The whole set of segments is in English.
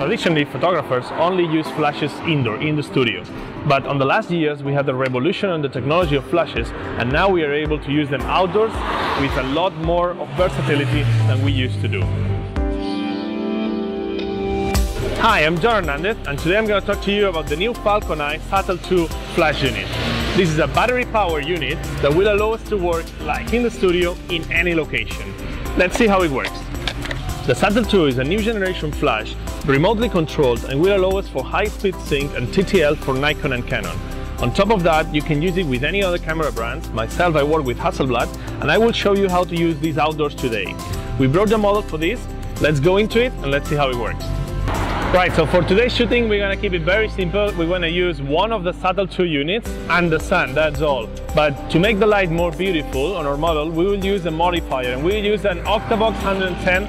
traditionally photographers only use flashes indoor, in the studio. But on the last years we had a revolution on the technology of flashes, and now we are able to use them outdoors with a lot more of versatility than we used to do. Hi, I'm John Hernandez, and today I'm going to talk to you about the new Falcon Satel 2 flash unit. This is a battery power unit that will allow us to work like in the studio in any location. Let's see how it works. The Satel 2 is a new generation flash, remotely controlled, and will allow us for high-speed sync and TTL for Nikon and Canon. On top of that, you can use it with any other camera brands. Myself, I work with Hasselblad, and I will show you how to use these outdoors today. We brought the model for this. Let's go into it and let's see how it works. Right, so for today's shooting, we're going to keep it very simple. We're going to use one of the Satel 2 units and the sun, that's all. But to make the light more beautiful on our model, we will use a modifier, and we will use an Octabox 110,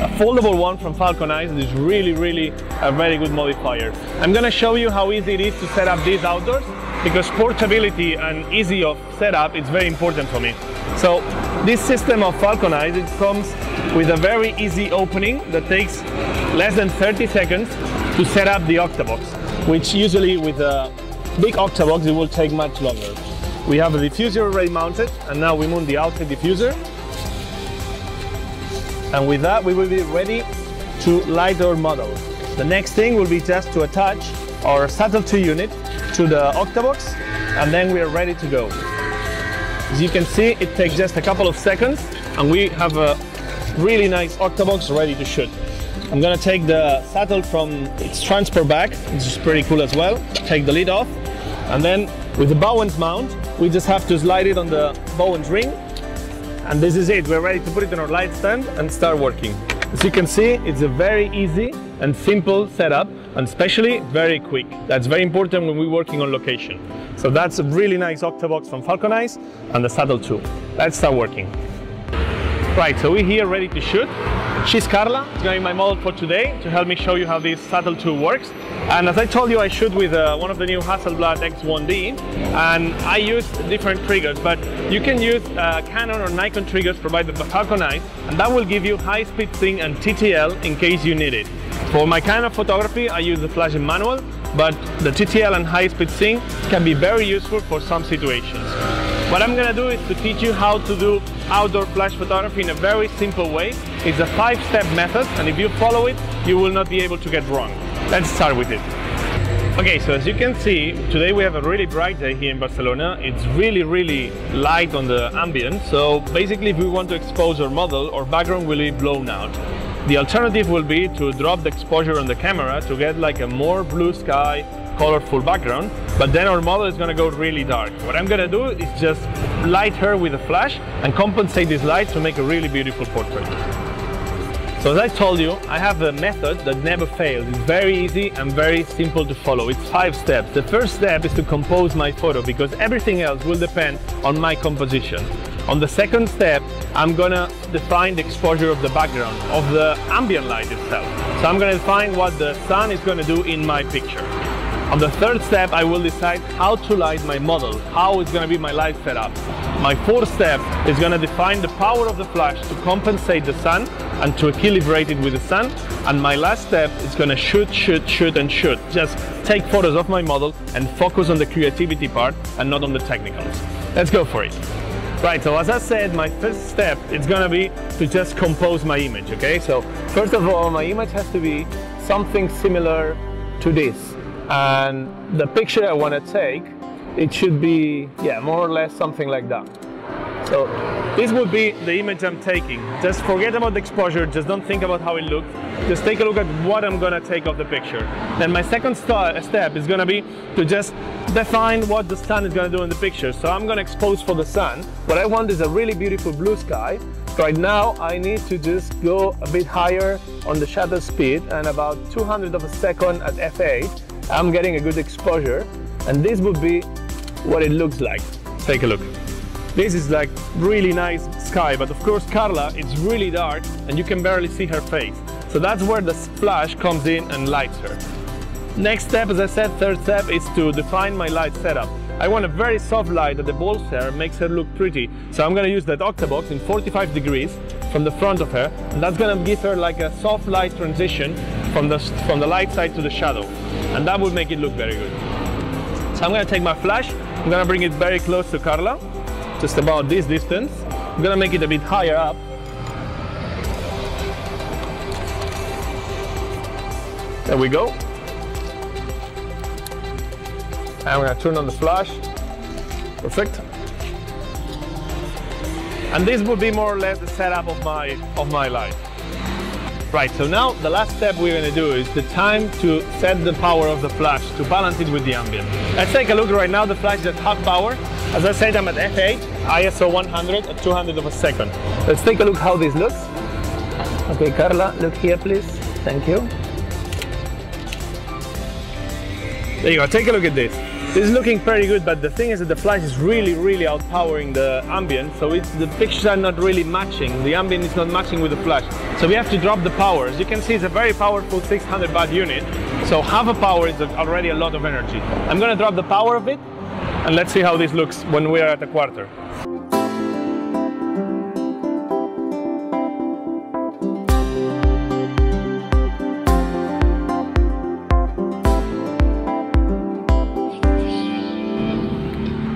a foldable one from Falcon. It is really a very good modifier. I'm going to show you how easy it is to set up these outdoors, because portability and easy of setup is very important for me. So this system of Falcon, it comes with a very easy opening that takes less than 30 seconds to set up the Octabox, which usually with a big Octabox it will take much longer. We have a diffuser already mounted, and now we mount the outside diffuser, and with that we will be ready to light our model. The next thing will be just to attach our Satel 2 unit to the Octabox, and then we are ready to go. As you can see, it takes just a couple of seconds and we have a really nice Octabox ready to shoot. I'm gonna take the Satel from its transport bag, which is pretty cool as well. Take the lid off, and then with the Bowens mount, we just have to slide it on the Bowens ring, and this is it. We're ready to put it on our light stand and start working. As you can see, it's a very easy and simple setup, and especially very quick. That's very important when we're working on location. So that's a really nice Octabox from Falcon and the Satel 2. Let's start working. Right, so we're here ready to shoot. She's Carla, it's going to be my model for today to help me show you how this Satel 2 works. And as I told you, I shoot with one of the new Hasselblad X1D, and I use different triggers, but you can use Canon or Nikon triggers provided by Falcon, and that will give you high-speed sync and TTL in case you need it. For my kind of photography, I use the flash in manual, but the TTL and high-speed sync can be very useful for some situations. What I'm gonna do is to teach you how to do outdoor flash photography in a very simple way. It's a 5-step method, and if you follow it, you will not be able to get wrong. Let's start with it. Okay, so as you can see, today we have a really bright day here in Barcelona. It's really light on the ambient, so basically if we want to expose our model, our background will be blown out. The alternative will be to drop the exposure on the camera to get like a more blue sky, colorful background, but then our model is going to go really dark. What I'm going to do is just light her with a flash and compensate this light to make a really beautiful portrait. So as I told you, I have a method that never fails. It's very easy and very simple to follow. It's 5 steps. The first step is to compose my photo, because everything else will depend on my composition. On the second step, I'm gonna define the exposure of the background, of the ambient light itself. So I'm gonna define what the sun is gonna do in my picture. On the third step, I will decide how to light my model, how it's going to be my light setup. My fourth step is going to define the power of the flash to compensate the sun and to equilibrate it with the sun. And my last step is going to shoot. Just take photos of my model and focus on the creativity part and not on the technicals. Let's go for it. Right, so as I said, my first step is going to be to just compose my image, okay? So first of all, my image has to be something similar to this. And the picture I want to take, it should be, yeah, more or less something like that. So this would be the image I'm taking. Just forget about the exposure, just don't think about how it looks. Just take a look at what I'm going to take of the picture. Then my second step is going to be to just define what the sun is going to do in the picture. So I'm going to expose for the sun. What I want is a really beautiful blue sky. Right now I need to just go a bit higher on the shutter speed, and about 200 of a second at f8. I'm getting a good exposure, and this would be what it looks like. Take a look. This is like really nice sky, but of course Carla, it's really dark and you can barely see her face. So that's where the flash comes in and lights her. Next step, as I said, third step, is to define my light setup. I want a very soft light that evolves her, makes her look pretty. So I'm going to use that Octabox in 45 degrees from the front of her, and that's going to give her like a soft light transition from the light side to the shadow, and that will make it look very good. So I'm going to take my flash, I'm going to bring it very close to Carla, just about this distance. I'm going to make it a bit higher up. There we go. And I'm going to turn on the flash. Perfect. And this would be more or less the setup of my light. Right, so now the last step we're going to do is the time to set the power of the flash, to balance it with the ambient. Let's take a look right now. The flash is at half power. As I said, I'm at f8, ISO 100 at 200 of a second. Let's take a look how this looks. Okay, Carla, look here please. Thank you. There you go, take a look at this. This is looking pretty good, but the thing is that the flash is really outpowering the ambient, so the pictures are not really matching. The ambient is not matching with the flash. So we have to drop the power. As you can see, it's a very powerful 600 watt unit, so half a power is already a lot of energy. I'm going to drop the power of it, and let's see how this looks when we are at a quarter.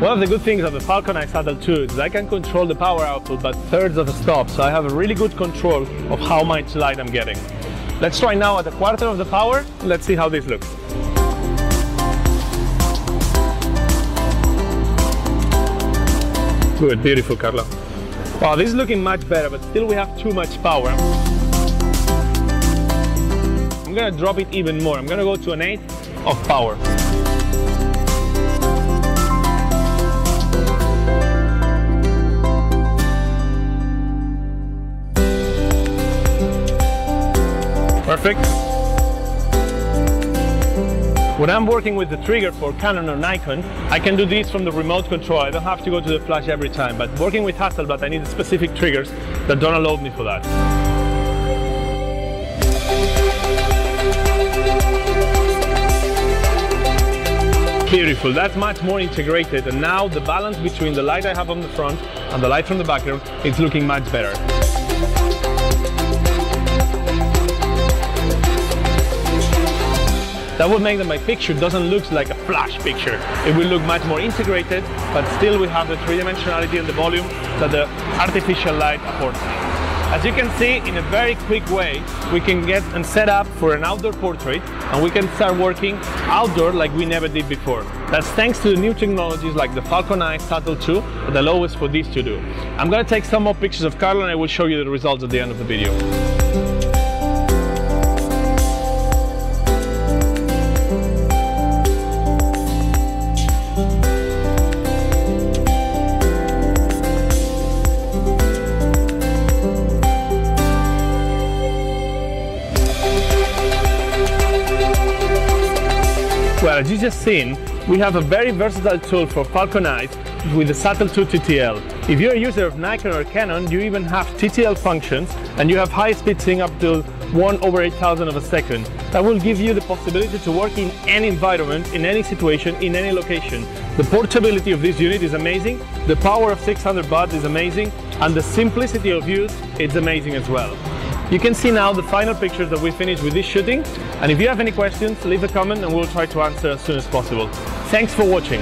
One of the good things of the Falcon Satel 2 is I can control the power output by thirds of a stop, so I have a really good control of how much light I'm getting. Let's try now at a quarter of the power. Let's see how this looks. Good, beautiful, Carla. Wow, this is looking much better, but still we have too much power. I'm gonna drop it even more. I'm gonna go to an 8 of power. Perfect. When I'm working with the trigger for Canon or Nikon, I can do this from the remote control. I don't have to go to the flash every time, but working with Hasselblad, I need specific triggers that don't allow me for that. Beautiful, that's much more integrated, and now the balance between the light I have on the front and the light from the background is looking much better. That will make that my picture doesn't look like a flash picture. It will look much more integrated, but still we have the three-dimensionality and the volume that the artificial light affords. As you can see, in a very quick way, we can get and set up for an outdoor portrait, and we can start working outdoor like we never did before. That's thanks to the new technologies like the Falcon Satel 2 that allow us for this to do. I'm going to take some more pictures of Carla and I will show you the results at the end of the video. Well, as you just seen, we have a very versatile tool for Falcon eyes with the Satel 2 TTL. If you're a user of Nikon or Canon, you even have TTL functions, and you have high-speed sync up to 1/8000 of a second. That will give you the possibility to work in any environment, in any situation, in any location. The portability of this unit is amazing, the power of 600 watts is amazing, and the simplicity of use is amazing as well. You can see now the final pictures that we finished with this shooting, and if you have any questions, leave a comment and we'll try to answer as soon as possible. Thanks for watching.